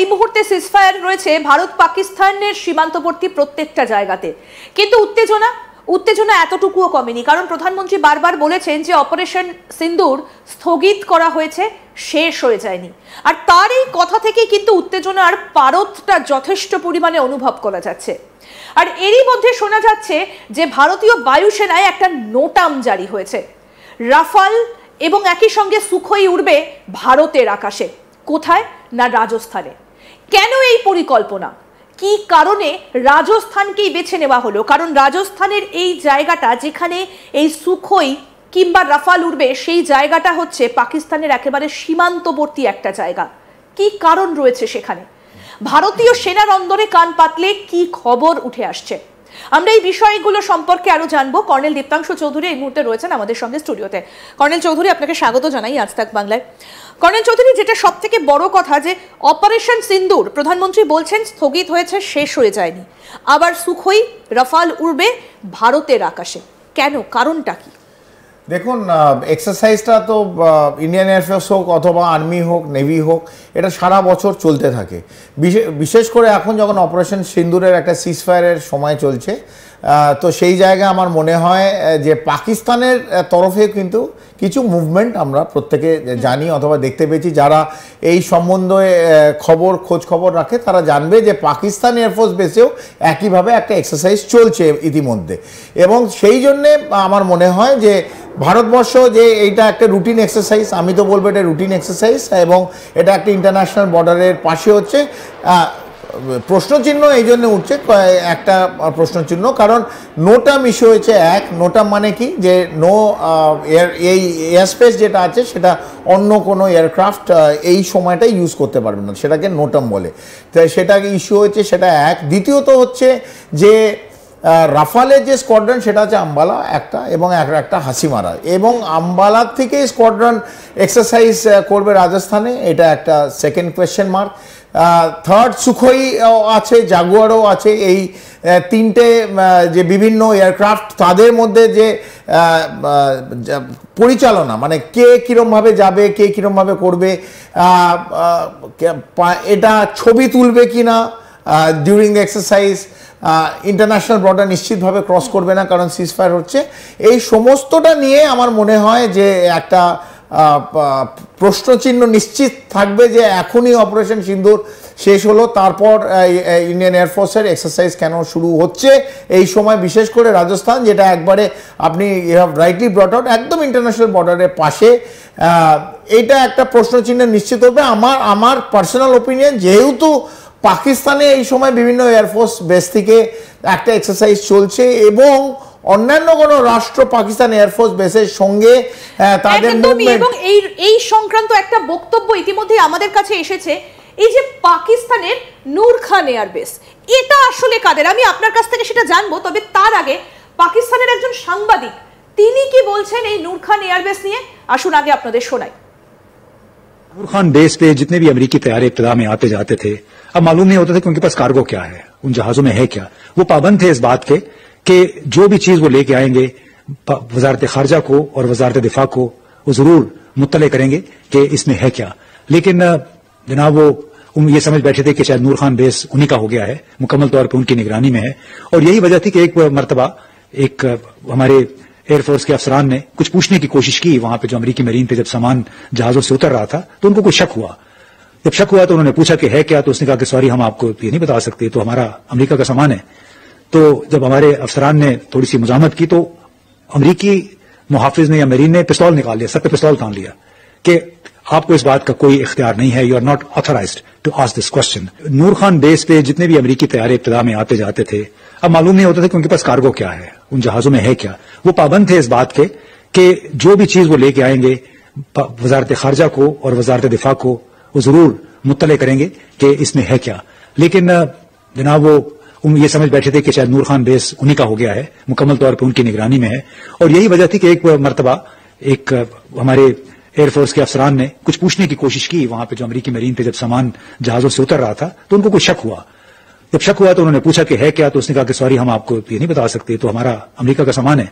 এই মুহূর্তে সিজফায়ার রয়েছে ভারত পাকিস্তানের সীমান্তবর্তী প্রত্যেকটা জায়গাতে, কিন্তু উত্তেজনা এতটুকুও কমেনি, কারণ প্রধানমন্ত্রী বারবার বলেছেন যে অপারেশন সিন্দুর স্থগিত করা হয়েছে, শেষ হয়ে যায়নি। আর তার এই কথা থেকেই কিন্তু উত্তেজনার পারদটা যথেষ্ট পরিমাণে অনুভব করা যাচ্ছে। আর এরই মধ্যে শোনা যাচ্ছে যে ভারতীয় বায়ুসেনায় একটা নোটাম জারি হয়েছে, রাফাল এবং একই সঙ্গে সুখোই উড়বে ভারতের আকাশে। কোথায় না রাজস্থানে। কেন এই পরিকল্পনা, কি কারণে রাজস্থানকেই বেছে নেওয়া হলো? কারণ রাজস্থানের এই জায়গাটা যেখানে এই সুখোই কিংবা রাফাল উড়বে, সেই জায়গাটা হচ্ছে পাকিস্তানের একেবারে সীমান্তবর্তী একটা জায়গা। কি কারণ রয়েছে সেখানে? ভারতীয় সেনার অন্দরে কান পাতলে কি খবর উঠে আসছে? আমরা এই বিষয়গুলো সম্পর্কে আরো জানবো। কর্নেল দীপ্তাংশু চৌধুরী এই মুহূর্তে রয়েছেন আমাদের সঙ্গে স্টুডিওতে। কর্নেল চৌধুরী, আপনাকে স্বাগত জানাই আজ তাক বাংলায়। কর্নেল চৌধুরী, যেটা সব থেকে বড় কথা যে অপারেশন সিন্দুর প্রধানমন্ত্রী বলছেন স্থগিত হয়েছে, শেষ হয়ে যায়নি। আবার সুখোই রাফাল উড়বে ভারতের আকাশে, কেন, কারণটা কি? দেখুন, এক্সারসাইজটা তো ইন্ডিয়ান এয়ারফোর্স হোক অথবা আর্মি হোক, নেভি হোক, এটা সারা বছর চলতে থাকে। বিশেষ করে এখন যখন অপারেশন সিন্দুরের একটা সিজফায়ারের সময় চলছে, তো সেই জায়গায় আমার মনে হয় যে পাকিস্তানের তরফে কিন্তু কিছু মুভমেন্ট আমরা প্রত্যেকে জানি অথবা দেখতে পেয়েছি। যারা এই সম্বন্ধে খোঁজ খবর রাখে তারা জানবে যে পাকিস্তান এয়ারফোর্স বেসেও একইভাবে একটা এক্সারসাইজ চলছে ইতিমধ্যে। এবং সেই জন্যে আমার মনে হয় যে ভারতবর্ষ যে এইটা একটা রুটিন এক্সারসাইজ, আমি তো বলবো এটা রুটিন এক্সারসাইজ, এবং এটা একটা ইন্টারন্যাশনাল বর্ডারের পাশে হচ্ছে। প্রশ্নচিহ্ন এই জন্য উঠছে, একটা প্রশ্নচিহ্ন, কারণ নোটাম ইস্যু হয়েছে। নোটাম মানে কি, যে এই এয়ার স্পেস যেটা আছে সেটা অন্য কোনো এয়ারক্রাফট এই সময়টা ইউজ করতে পারবে না, সেটাকে নোটাম বলে। তাই সেটাকে ইস্যু হয়েছে, সেটা এক। দ্বিতীয়ত হচ্ছে যে রাফালের যে স্কোয়াড্রন সেটা হচ্ছে আম্বালা একটা, এবং একটা হাসিমারা, এবং আম্বালার থেকে স্কোয়াড্রন এক্সারসাইজ করবে রাজস্থানে, এটা একটা second question mark. Third, Sukhoi আছে, জাগুয়ারও আছে। এই তিনটে যে বিভিন্ন এয়ারক্রাফট, তাদের মধ্যে যে পরিচালনা, মানে কে কীরমভাবে যাবে, কে কীরমভাবে করবে, এটা ছবি তুলবে কি না during the exercise, international border নিশ্চিতভাবে ক্রস করবে না কারণ সিজফায়ার হচ্ছে। এই সমস্তটা নিয়ে আমার মনে হয় যে একটা প্রশ্নচিহ্ন নিশ্চিত থাকবে যে এখনই অপারেশন সিন্দুর শেষ হলো, তারপর ইন্ডিয়ান এয়ারফোর্সের এক্সারসাইজ কেন শুরু হচ্ছে এই সময়, বিশেষ করে রাজস্থান, যেটা একবারে আপনি you have rightly brought out, একদম ইন্টারন্যাশনাল বর্ডারের পাশে। এটা একটা প্রশ্নচিহ্ন নিশ্চিত হবে। আমার পার্সোনাল ওপিনিয়ন, যেহেতু পাকিস্তানে এই সময় বিভিন্ন এয়ারফোর্স বেস থেকে একটা এক্সারসাইজ চলছে এবং অন্যান্য কোনো রাষ্ট্র পাকিস্তান এয়ারফোর্স বেসের সঙ্গে তাদের মুভমেন্ট, এবং এই সংক্রান্ত একটা বক্তব্য ইতিমধ্যে আমাদের কাছে এসেছে। এই যে পাকিস্তানের নূর খান এয়ারবেস, এটা আসলে কাদের? আমি আপনার কাছ থেকে সেটা জানবো, তবে তার আগে পাকিস্তানের একজন সাংবাদিক তিনি কি বলছেন এই নূর খান এয়ারবেস নিয়ে, আসুন আগে আপনাদের শোনাই। नूर खान बेस पे जितने भी अमेरिकी तैयारे इब्तिदा में आते जाते थे, अब मालूम नहीं होता था कि उनके पास कार्गो क्या है, उन जहाजों में है क्या। वो पाबंद थे इस बात के कि जो भी चीज वो लेके आएंगे वजारत खारजा को और वजारत दिफा को वो जरूर मुत्तले करेंगे कि इसमें है क्या। लेकिन जनाब वो ये समझ बैठे थे कि शायद नूर खान बेस उन्हीं का हो गया है, मुकम्मल तौर पर उनकी निगरानी में है। और यही वजह थी कि एक मरतबा एक हमारे एयरफोर्स के अफसरान ने कुछ पूछने की कोशिश की वहां पे जो अमेरिकी मरीन थे, जब सामान जहाजों से उतर रहा था तो उनको कुछ शक हुआ। जब शक हुआ तो उन्होंने पूछा कि है क्या, तो उसने कहा कि सॉरी हम आपको ये नहीं बता सकते, तो हमारा अमेरिका का सामान है। तो जब हमारे अफसरान ने थोड़ी सी मुजामत की तो अमेरिकी मुहाफिज ने या मरीन ने पिस्तौल निकाल लिया, सर पे पिस्तौल तान लिया कि आपको इस बात का कोई इख्तियार नहीं है, you are not authorised to ask this question. Noor Khan base पे जितने भी अमेरिकी तैयारे इब्तिदा में आते जाते थे, अब मालूम नहीं होता था कि उनके पास कार्गो क्या है, उन जहाजों में है क्या। वो पाबंद थे इस बात के कि जो भी चीज वो लेके आएंगे वजारत खारजा को और वजारत दिफा को वो जरूर मुत्तले करेंगे कि इसमें है क्या। लेकिन जनाब वो ये समझ बैठे थे कि शायद नूर खान बेस उन्हीं का हो गया है, मुकम्मल तौर पर उनकी निगरानी में है। और यही वजह थी कि एक मरतबा एक हमारे एयरफोर्स के अफसरान ने कुछ पूछने की कोशिश की वहां पे जो अमेरिकी मरीन थे, जब सामान जहाजों से उतर रहा था तो उनको कुछ शक हुआ। जब शक हुआ तो उन्होंने पूछा कि है क्या, तो उसने कहा कि सॉरी हम आपको ये नहीं बता सकते, तो हमारा अमेरिका का सामान है।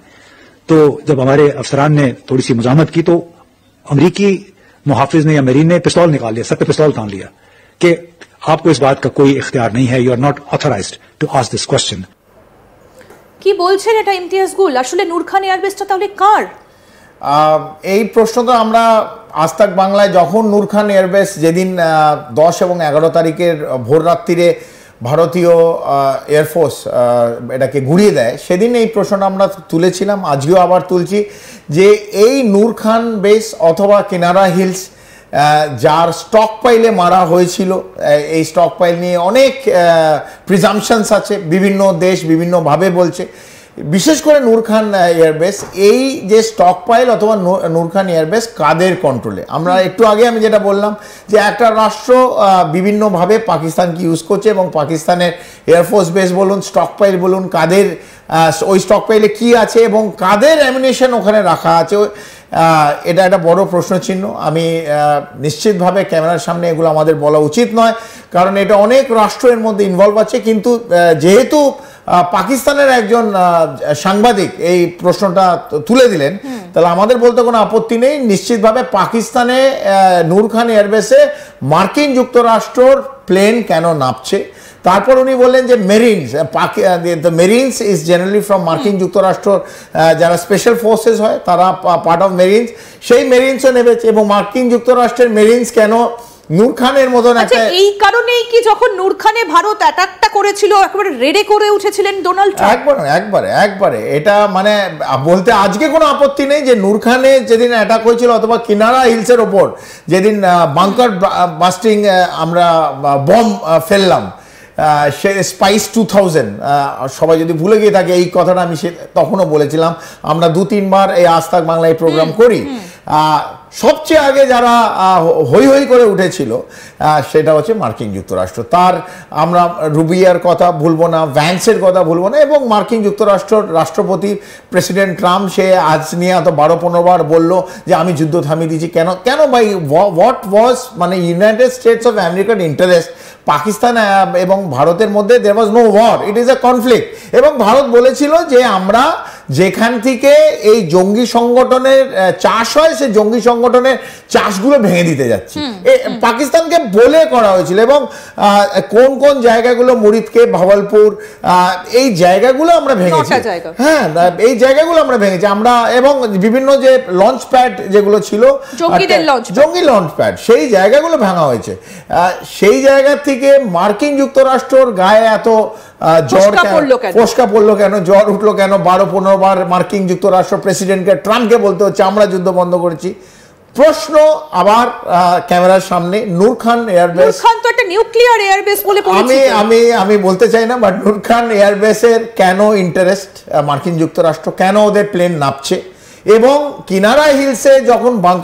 तो जब हमारे अफसरान ने थोड़ी सी मुजामत की तो अमेरिकी मुहाफिज ने या मरीन ने पिस्तौल निकाल लिया, सर पे पिस्तौल तान लिया कि आपको इस बात का कोई इख्तियार नहीं है, you are not authorised to ask this question. কি বলছেন এটা ইমতিয়াজ গুল, আসলে নূর খান এয়ারবেসটা তাহলে কার? এই প্রশ্ন তো আমরা আজ তাক বাংলায় যখন নূর খান এয়ারবেস যেদিন 10 এবং 11 তারিখের ভোর রাত্রিরে ভারতীয় এয়ারফোর্স এটাকে গুড়িয়ে দেয়, সেদিন এই প্রশ্নটা আমরা তুলেছিলাম, আজকেও আবার তুলছি যে এই নূর খান বেস অথবা কিনারা হিলস যার স্টক পাইলে মারা হয়েছিল, এই স্টক পাইল নিয়ে অনেক প্রিজাম্পশনস আছে, বিভিন্ন দেশ বিভিন্নভাবে বলছে। বিশেষ করে নূর খান এয়ারবেস, এই যে স্টক পাইল অথবা নূর খান এয়ারবেস কাদের কন্ট্রোলে? আমরা একটু আগে আমি যেটা বললাম যে একটা রাষ্ট্র বিভিন্নভাবে পাকিস্তানকে ইউজ করছে এবং পাকিস্তানের এয়ারফোর্স বেস বলুন, স্টক পাইল বলুন, কাদের ওই স্টক পাইলে কী আছে এবং কাদের অ্যামিনেশন ওখানে রাখা আছে, এটা একটা বড় প্রশ্নচিহ্ন। আমি নিশ্চিতভাবে ক্যামেরার সামনে এগুলো আমাদের বলা উচিত নয়, কারণ এটা অনেক রাষ্ট্র এর মধ্যে ইনভলভ আছে। কিন্তু যেহেতু পাকিস্তানের একজন সাংবাদিক এই প্রশ্নটা তুলে দিলেন, তাহলে আমাদের বলতে কোনো আপত্তি নেই। নিশ্চিতভাবে পাকিস্তানে নূর খান এয়ারবেসে মার্কিন যুক্তরাষ্ট্রর প্লেন কেন নামছে, তারপর উনি বললেন যে মেরিনস, দ্য মেরিনস ইজ জেনারেলি ফ্রম মার্কিন যুক্তরাষ্ট্র, যারা স্পেশাল ফোর্সেস হয় তারা পার্ট অফ মেরিনস, সেই মেরিনসও নেমেছে। এবং মার্কিন যুক্তরাষ্ট্রের মেরিনস কেন নূর খানের মতন একটা, এই কারণেই কি যখন নূর খানে ভারত অ্যাটাকটা করেছিল একেবারে রেডে করে উঠেছিলেন ডোনাল্ড ট্রাম্প? একবারে এটা মানে বলতে আজকে কোনো আপত্তি নেই যে নূর খানে যেদিন অ্যাটাক হয়েছিল অথবা কিনারা হিলসের ওপর যেদিন বাংকার বাস্টিং আমরা বম ফেললাম, সে স্পাইস 2000, সবাই যদি ভুলে গিয়ে থাকে এই কথাটা আমি তখনও বলেছিলাম, আমরা 2-3 বার এই আজ তাক বাংলায় প্রোগ্রাম করি। সবচেয়ে আগে যারা হই হই করে উঠেছিল সেটা হচ্ছে মার্কিন যুক্তরাষ্ট্র। তার আমরা রুবিয়ার কথা ভুলবো না, ভ্যান্সের কথা ভুলবো না, এবং মার্কিন যুক্তরাষ্ট্রের রাষ্ট্রপতি প্রেসিডেন্ট ট্রাম্প, সে আজ নিয়ে এত 12-15 বার বললো যে আমি যুদ্ধ থামিয়ে দিয়েছি। কেন ভাই, হোয়াট ওয়াজ মানে United States of American interest Pakistan এবং ভারতের মধ্যে there was no war, it is a conflict. এবং ভারত বলেছিল যে আমরা যেখান থেকে এই জঙ্গি সংগঠনের চাষ হয় সেই জঙ্গি সংগঠনের চাষগুলো ভেঙে দিতে যাচ্ছি, পাকিস্তানকে বলে করা হয়েছিল। এবং কোন কোন জায়গাগুলো, মুরিদকে, ভাওয়ালপুর, এই জায়গাগুলো আমরা ভেঙেছি, হ্যাঁ এই জায়গাগুলো আমরা ভেঙেছি আমরা। এবং বিভিন্ন যে লঞ্চ প্যাড যেগুলো ছিল জঙ্গি লঞ্চ প্যাড, সেই জায়গাগুলো ভাঙা হয়েছে। সেই জায়গা থেকে মার্কিন যুক্তরাষ্ট্রর গায়ে এত ফোসকা পড়লো কেন, জ্বর উঠলো কেন? 12-15 বার মার্কিন যুক্তরাষ্ট্র প্রেসিডেন্টকে, ট্রাম্পকে বলতে হচ্ছে আমরা যুদ্ধ বন্ধ করেছি। প্রশ্ন আবার ক্যামেরার সামনে, নূর খান এয়ারবেস, নূর খান তো একটা নিউক্লিয়ার এয়ারবেস বলে পরিচিত। আমি বলতে চাই না, বাট নূর খান এয়ারবেসের কেন ইন্টারেস্ট মার্কিন যুক্তরাষ্ট্র, কেন ওদের প্লেন নামছে? এবং কিনারা হিলসে যখন বাংকার